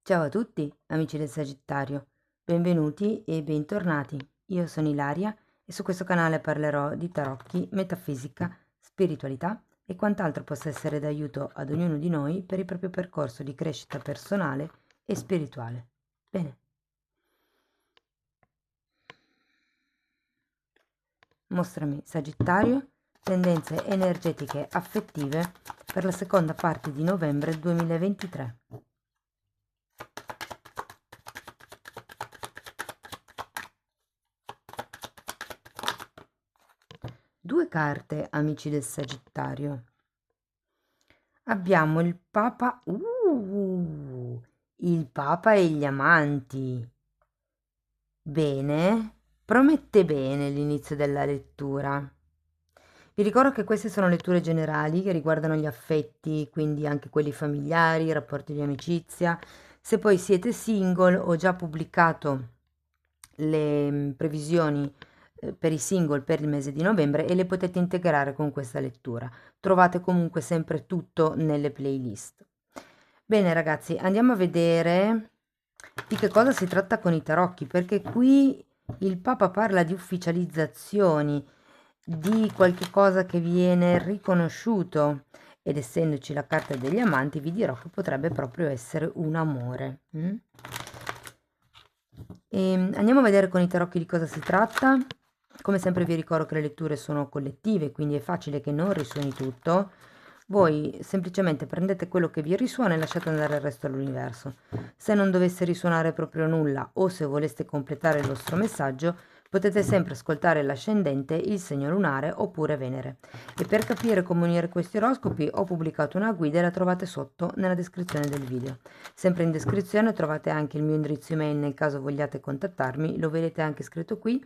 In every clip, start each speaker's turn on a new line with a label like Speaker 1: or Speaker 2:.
Speaker 1: Ciao a tutti, amici del Sagittario, benvenuti e bentornati. Io sono Ilaria e su questo canale parlerò di tarocchi, metafisica, spiritualità e quant'altro possa essere d'aiuto ad ognuno di noi per il proprio percorso di crescita personale e spirituale. Bene, mostrami Sagittario, tendenze energetiche affettive per la seconda parte di novembre 2023. Due carte, amici del Sagittario. Abbiamo il Papa e gli amanti. Bene, promette bene l'inizio della lettura. Vi ricordo che queste sono letture generali che riguardano gli affetti, quindi anche quelli familiari, i rapporti di amicizia. Se poi siete single, ho già pubblicato le previsioni per i single per il mese di novembre e le potete integrare con questa lettura. Trovate comunque sempre tutto nelle playlist. Bene ragazzi, andiamo a vedere di che cosa si tratta con i tarocchi, perché qui il Papa parla di ufficializzazioni, di qualche cosa che viene riconosciuto ed essendoci la carta degli amanti vi dirò che potrebbe proprio essere un amore. Andiamo a vedere con i tarocchi di cosa si tratta. Come sempre vi ricordo che le letture sono collettive, quindi è facile che non risuoni tutto. Voi semplicemente prendete quello che vi risuona e lasciate andare il resto all'universo. Se non dovesse risuonare proprio nulla o se voleste completare il vostro messaggio, potete sempre ascoltare l'ascendente, il segno lunare oppure Venere. E per capire come unire questi oroscopi ho pubblicato una guida e la trovate sotto nella descrizione del video. Sempre in descrizione trovate anche il mio indirizzo email nel caso vogliate contattarmi, lo vedete anche scritto qui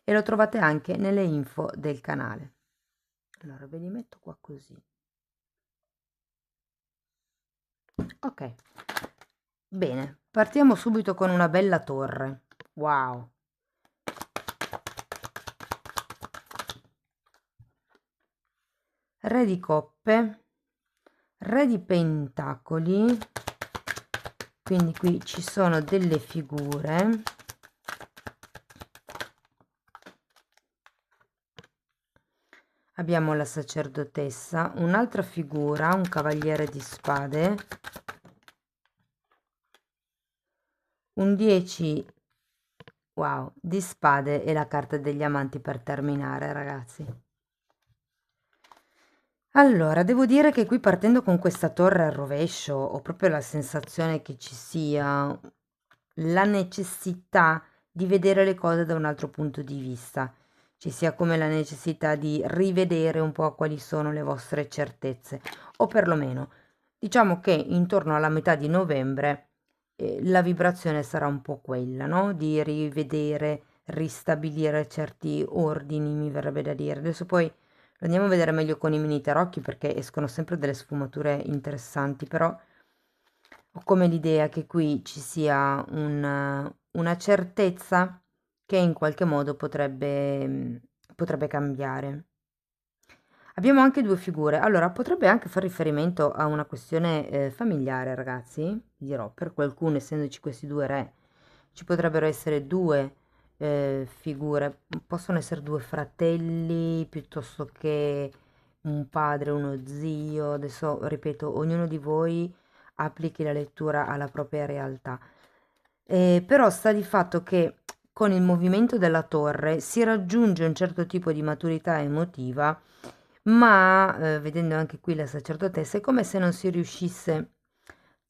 Speaker 1: e lo trovate anche nelle info del canale. Allora ve li metto qua così. Ok, bene, partiamo subito con una bella torre. Wow! Re di coppe, re di pentacoli, quindi qui ci sono delle figure. Abbiamo la sacerdotessa, un'altra figura, un cavaliere di spade, un 10, wow, di spade e la carta degli amanti per terminare, ragazzi. Allora, devo dire che qui partendo con questa torre al rovescio ho proprio la sensazione che ci sia la necessità di vedere le cose da un altro punto di vista, ci sia come la necessità di rivedere un po' quali sono le vostre certezze, o perlomeno diciamo che intorno alla metà di novembre la vibrazione sarà un po' quella, no? Di rivedere, ristabilire certi ordini, mi verrebbe da dire. Adesso poi lo andiamo a vedere meglio con i mini tarocchi perché escono sempre delle sfumature interessanti, però ho come l'idea che qui ci sia una certezza che in qualche modo potrebbe cambiare. Abbiamo anche due figure, allora potrebbe anche far riferimento a una questione familiare, ragazzi, vi dirò, per qualcuno, essendoci questi due re, ci potrebbero essere due figure, possono essere due fratelli piuttosto che un padre, uno zio, adesso ripeto, ognuno di voi applichi la lettura alla propria realtà. Però sta di fatto che con il movimento della torre si raggiunge un certo tipo di maturità emotiva, ma vedendo anche qui la sacerdotessa è come se non si riuscisse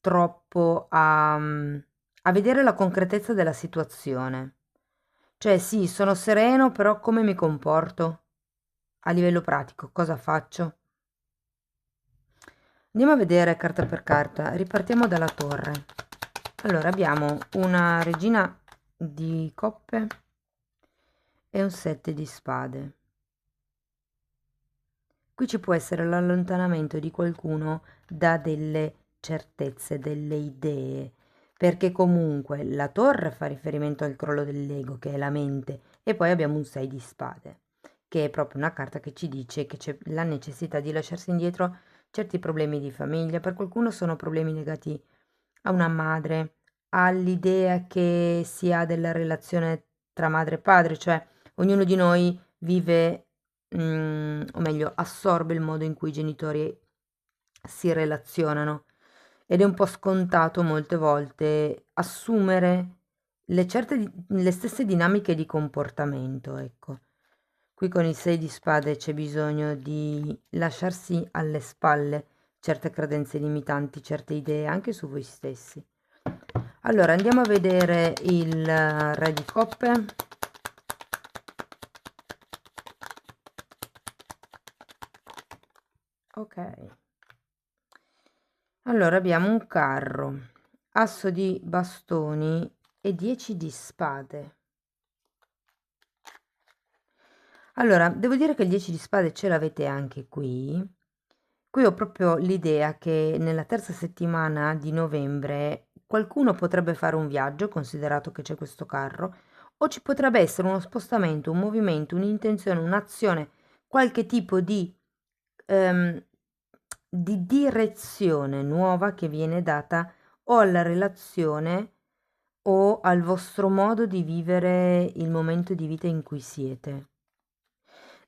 Speaker 1: troppo a vedere la concretezza della situazione. Cioè sì, sono sereno, però come mi comporto a livello pratico? Cosa faccio? Andiamo a vedere carta per carta, ripartiamo dalla torre. Allora abbiamo una regina di coppe e un 7 di spade. Qui ci può essere l'allontanamento di qualcuno da delle certezze, delle idee, perché comunque la torre fa riferimento al crollo dell'ego, che è la mente, e poi abbiamo un 6 di spade, che è proprio una carta che ci dice che c'è la necessità di lasciarsi indietro certi problemi di famiglia. Per qualcuno sono problemi legati a una madre, all'idea che si ha della relazione tra madre e padre, cioè ognuno di noi vive, o meglio, assorbe il modo in cui i genitori si relazionano ed è un po' scontato molte volte assumere le stesse dinamiche di comportamento, ecco. Qui con il 6 di spade c'è bisogno di lasciarsi alle spalle certe credenze limitanti, certe idee anche su voi stessi. Allora andiamo a vedere il re di coppe. Ok. Allora abbiamo un carro, asso di bastoni e 10 di spade. Allora, devo dire che il 10 di spade ce l'avete anche qui. Qui ho proprio l'idea che nella terza settimana di novembre qualcuno potrebbe fare un viaggio, considerato che c'è questo carro, o ci potrebbe essere uno spostamento, un movimento, un'intenzione, un'azione, qualche tipo ehm, di direzione nuova che viene data o alla relazione o al vostro modo di vivere il momento di vita in cui siete.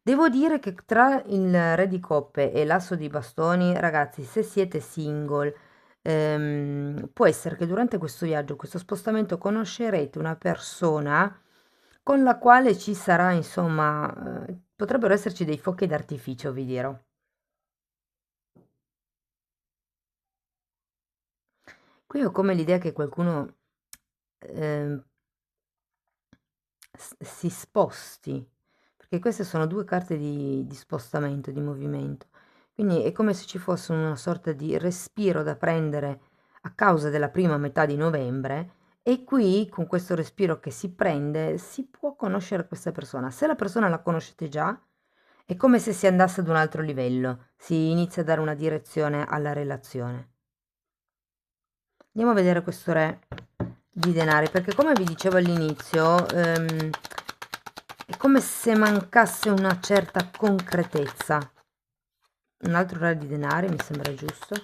Speaker 1: Devo dire che tra il re di coppe e l'asso di bastoni, ragazzi, se siete single, può essere che durante questo viaggio, questo spostamento, conoscerete una persona con la quale ci sarà, insomma, potrebbero esserci dei fuochi d'artificio, vi dirò. Qui ho come l'idea che qualcuno ehm, si sposti, perché queste sono due carte di spostamento, di movimento. Quindi è come se ci fosse una sorta di respiro da prendere a causa della prima metà di novembre e qui con questo respiro che si prende si può conoscere questa persona. Se la persona la conoscete già, è come se si andasse ad un altro livello, si inizia a dare una direzione alla relazione. Andiamo a vedere questo re di denari, perché come vi dicevo all'inizio, è come se mancasse una certa concretezza. Un altro re di denari mi sembra giusto.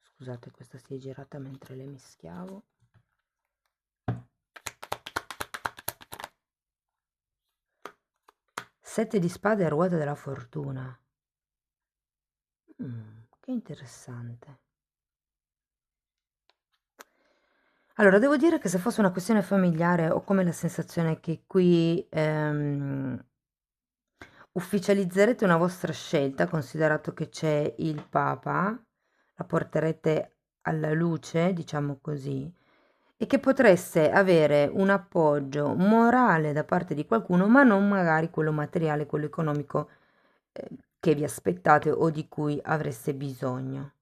Speaker 1: Scusate, questa si è girata mentre le mischiavo. Sette di spade e ruota della fortuna. Che interessante. Allora, devo dire che se fosse una questione familiare ho come la sensazione che qui ufficializzerete una vostra scelta, considerato che c'è il Papa, la porterete alla luce, diciamo così, e che potreste avere un appoggio morale da parte di qualcuno, ma non magari quello materiale, quello economico che vi aspettate o di cui avreste bisogno.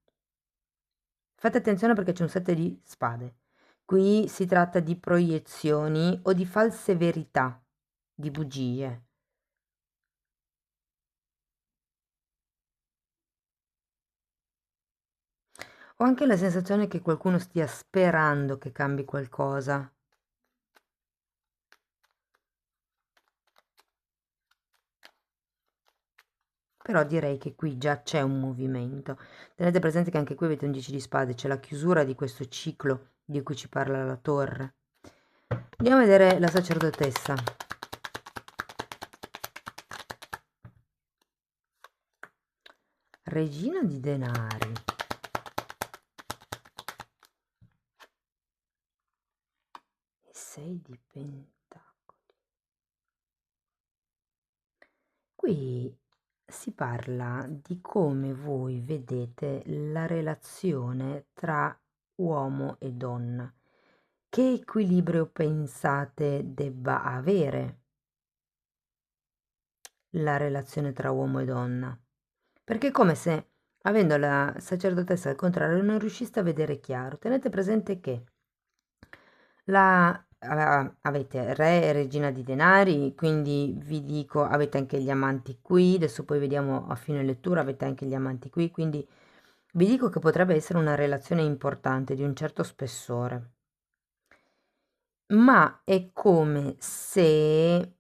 Speaker 1: Fate attenzione perché c'è un 7 di spade. Qui si tratta di proiezioni o di false verità, di bugie. Ho anche la sensazione che qualcuno stia sperando che cambi qualcosa. Però direi che qui già c'è un movimento. Tenete presente che anche qui avete un 10 di spade, c'è la chiusura di questo ciclo di cui ci parla la torre. Andiamo a vedere la sacerdotessa. Regina di denari. E 6 di pentacoli. Qui si parla di come voi vedete la relazione tra uomo e donna. Che equilibrio pensate debba avere la relazione tra uomo e donna? Perché è come se, avendo la sacerdotessa al contrario, non riusciste a vedere chiaro. Tenete presente che avete re e regina di denari, quindi vi dico, avete anche gli amanti qui, adesso poi vediamo a fine lettura, avete anche gli amanti qui, quindi vi dico che potrebbe essere una relazione importante, di un certo spessore. Ma è come se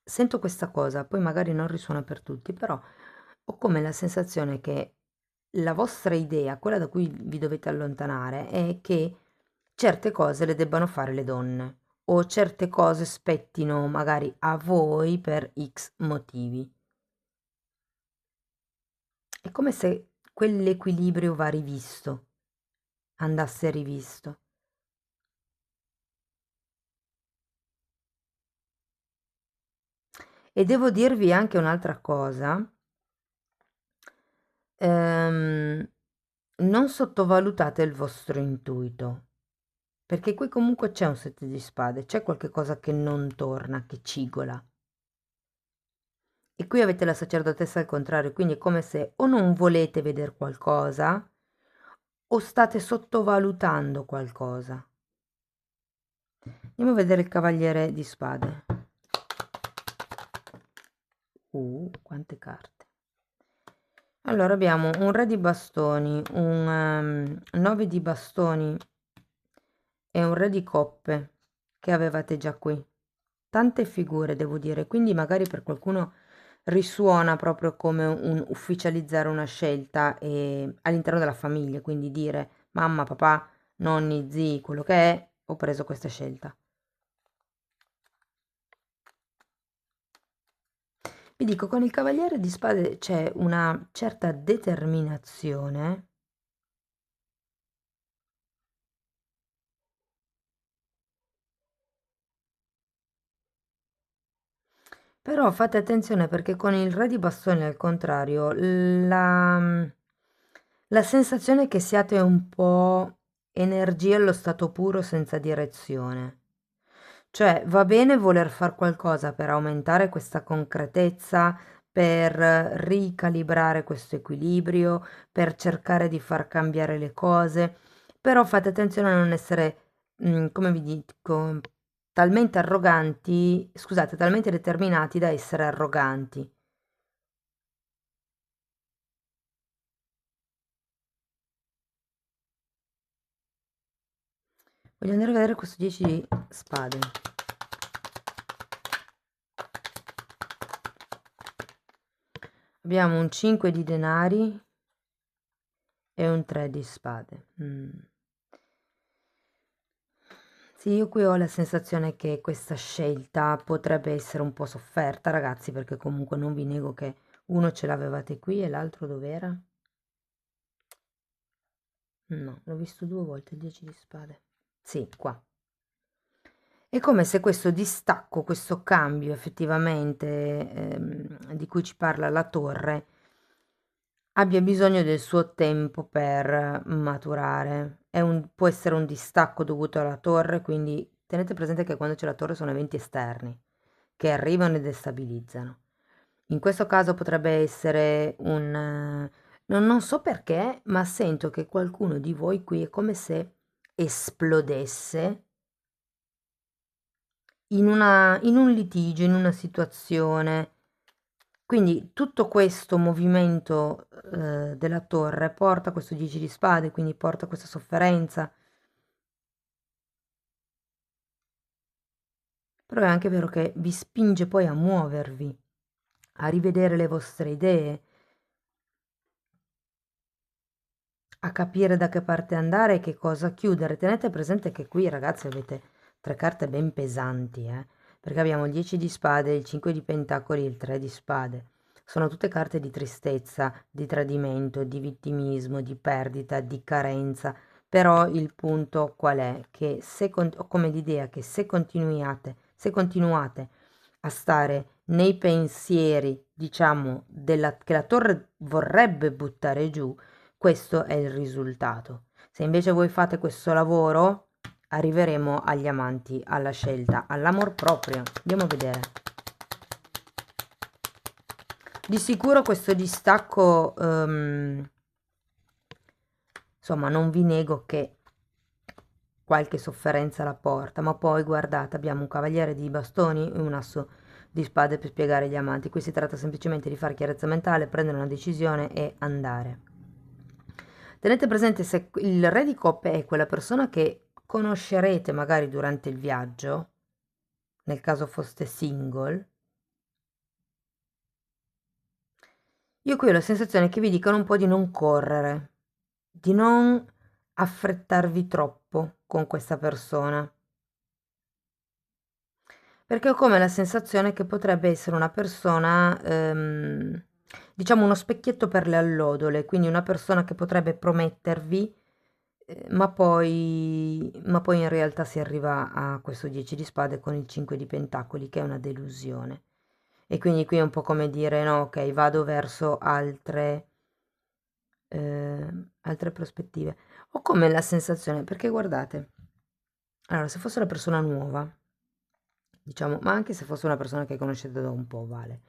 Speaker 1: sento questa cosa, poi magari non risuona per tutti, però ho come la sensazione che la vostra idea, quella da cui vi dovete allontanare, è che certe cose le debbano fare le donne o certe cose spettino magari a voi per X motivi. È come se quell'equilibrio va rivisto, andasse rivisto. E devo dirvi anche un'altra cosa, non sottovalutate il vostro intuito, perché qui comunque c'è un sette di spade, c'è qualche cosa che non torna, che cigola. E qui avete la sacerdotessa al contrario, quindi è come se o non volete vedere qualcosa o state sottovalutando qualcosa. Andiamo a vedere il cavaliere di spade. Quante carte. Allora abbiamo un re di bastoni, un 9 di bastoni e un re di coppe che avevate già qui. Tante figure, devo dire, quindi magari per qualcuno risuona proprio come un ufficializzare una scelta all'interno della famiglia, quindi dire mamma, papà, nonni, zii, quello che è, ho preso questa scelta. Vi dico, con il cavaliere di spade c'è una certa determinazione. Però fate attenzione perché con il re di bastoni al contrario, la sensazione è che siate un po' energia allo stato puro senza direzione. Cioè, va bene voler fare qualcosa per aumentare questa concretezza, per ricalibrare questo equilibrio, per cercare di far cambiare le cose, però fate attenzione a non essere, come vi dico, talmente arroganti, scusate, talmente determinati da essere arroganti. Voglio andare a vedere questo 10 di spade. Abbiamo un 5 di denari e un 3 di spade. Sì, io qui ho la sensazione che questa scelta potrebbe essere un po' sofferta, ragazzi, perché comunque non vi nego che uno ce l'avevate qui e l'altro dov'era? No, l'ho visto due volte, il 10 di spade. Sì, qua. È come se questo distacco, questo cambio effettivamente di cui ci parla la torre, abbia bisogno del suo tempo per maturare. Può essere un distacco dovuto alla torre, quindi tenete presente che quando c'è la torre sono eventi esterni che arrivano e destabilizzano. In questo caso potrebbe essere non so perché, ma sento che qualcuno di voi qui è come se esplodesse in un litigio, in una situazione. Quindi tutto questo movimento della torre porta a questo 10 di spade, quindi porta a questa sofferenza. Però è anche vero che vi spinge poi a muovervi, a rivedere le vostre idee, a capire da che parte andare e che cosa chiudere. Tenete presente che qui, ragazzi, avete tre carte ben pesanti, perché abbiamo il 10 di spade, il 5 di pentacoli e il 3 di spade. Sono tutte carte di tristezza, di tradimento, di vittimismo, di perdita, di carenza. Però il punto qual è? Che ho come l'idea che se continuate a stare nei pensieri, diciamo, che la torre vorrebbe buttare giù, questo è il risultato. Se invece voi fate questo lavoro, arriveremo agli amanti, alla scelta, all'amor proprio. Andiamo a vedere. Di sicuro questo distacco, insomma, non vi nego che qualche sofferenza la porta, ma poi guardate, abbiamo un cavaliere di bastoni e un asso di spade per spiegare gli amanti. Qui si tratta semplicemente di fare chiarezza mentale, prendere una decisione e andare. Tenete presente, se il re di coppe è quella persona che conoscerete magari durante il viaggio, nel caso foste single, Io qui ho la sensazione che vi dicano un po' di non correre, di non affrettarvi troppo con questa persona, perché ho come la sensazione che potrebbe essere una persona, diciamo uno specchietto per le allodole, quindi una persona che potrebbe promettervi, ma poi in realtà si arriva a questo 10 di spade con il 5 di pentacoli, che è una delusione. E quindi qui è un po' come dire, no, ok, vado verso altre prospettive. Ho come la sensazione, perché guardate, allora, se fosse una persona nuova, diciamo, ma anche se fosse una persona che conoscete da un po', vale.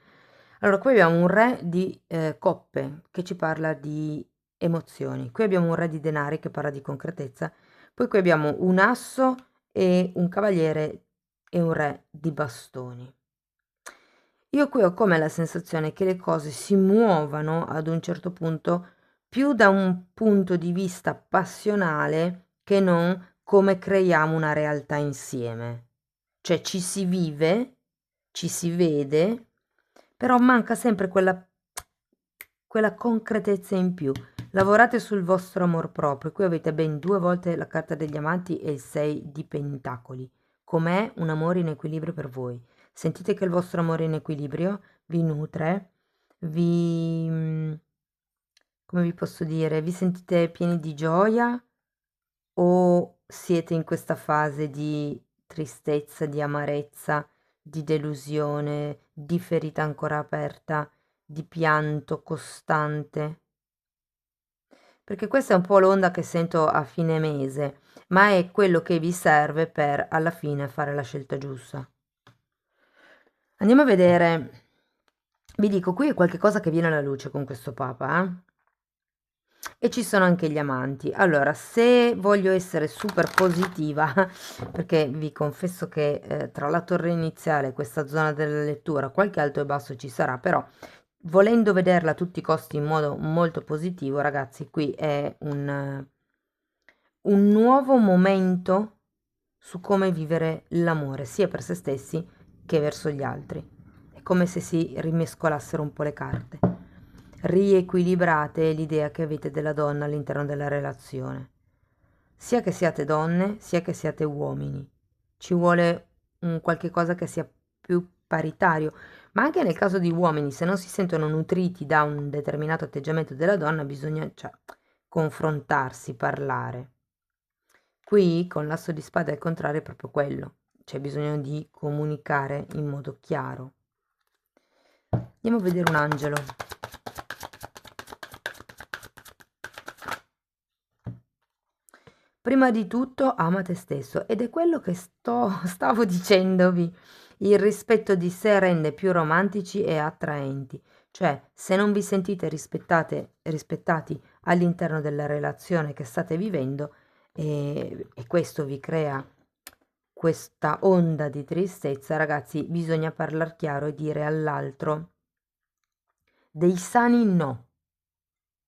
Speaker 1: Allora, qui abbiamo un re di coppe che ci parla di emozioni, qui abbiamo un re di denari che parla di concretezza, poi qui abbiamo un asso e un cavaliere e un re di bastoni. Io qui ho come la sensazione che le cose si muovano ad un certo punto più da un punto di vista passionale che non come creiamo una realtà insieme. Cioè ci si vive, ci si vede, però manca sempre quella concretezza in più. Lavorate sul vostro amor proprio. Qui avete ben 2 volte la carta degli amanti e il 6 di pentacoli. Com'è un amore in equilibrio per voi? Sentite che il vostro amore in equilibrio vi nutre, come vi posso dire, vi sentite pieni di gioia o siete in questa fase di tristezza, di amarezza, di delusione, di ferita ancora aperta, di pianto costante? Perché questa è un po' l'onda che sento a fine mese, ma è quello che vi serve per alla fine fare la scelta giusta. Andiamo a vedere. Vi dico, qui è qualche cosa che viene alla luce con questo papa, e ci sono anche gli amanti. Allora, se voglio essere super positiva, perché vi confesso che tra la torre iniziale e questa zona della lettura qualche alto e basso ci sarà, però volendo vederla a tutti i costi in modo molto positivo, ragazzi, qui è un nuovo momento su come vivere l'amore, sia per se stessi che verso gli altri. È come se si rimescolassero un po' le carte. Riequilibrate l'idea che avete della donna all'interno della relazione. Sia che siate donne, sia che siate uomini. Ci vuole un qualche cosa che sia più paritario, ma anche nel caso di uomini, se non si sentono nutriti da un determinato atteggiamento della donna, bisogna, cioè, confrontarsi, parlare. Qui con l'asso di spade al contrario è proprio quello, c'è bisogno di comunicare in modo chiaro. Andiamo a vedere un angelo. Prima di tutto ama te stesso ed è quello che stavo dicendovi. Il rispetto di sé rende più romantici e attraenti. Cioè, se non vi sentite rispettati all'interno della relazione che state vivendo e questo vi crea questa onda di tristezza, ragazzi, bisogna parlare chiaro e dire all'altro dei sani no.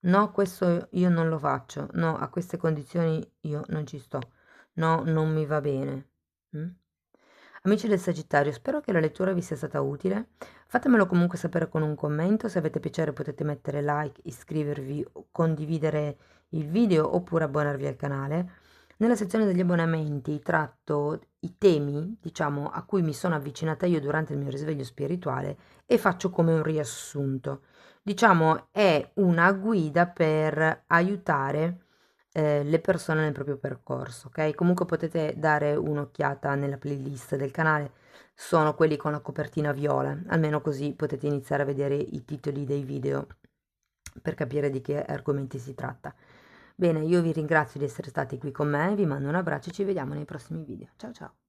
Speaker 1: No, questo io non lo faccio. No, a queste condizioni io non ci sto. No, non mi va bene. Mm? Amici del Sagittario, spero che la lettura vi sia stata utile. Fatemelo comunque sapere con un commento. Se avete piacere potete mettere like, iscrivervi, condividere il video oppure abbonarvi al canale. Nella sezione degli abbonamenti tratto i temi, diciamo, a cui mi sono avvicinata io durante il mio risveglio spirituale e faccio come un riassunto. Diciamo, è una guida per aiutare le persone nel proprio percorso, ok? Comunque potete dare un'occhiata nella playlist del canale, sono quelli con la copertina viola, almeno così potete iniziare a vedere i titoli dei video per capire di che argomenti si tratta. Bene, io vi ringrazio di essere stati qui con me, vi mando un abbraccio e ci vediamo nei prossimi video. Ciao ciao!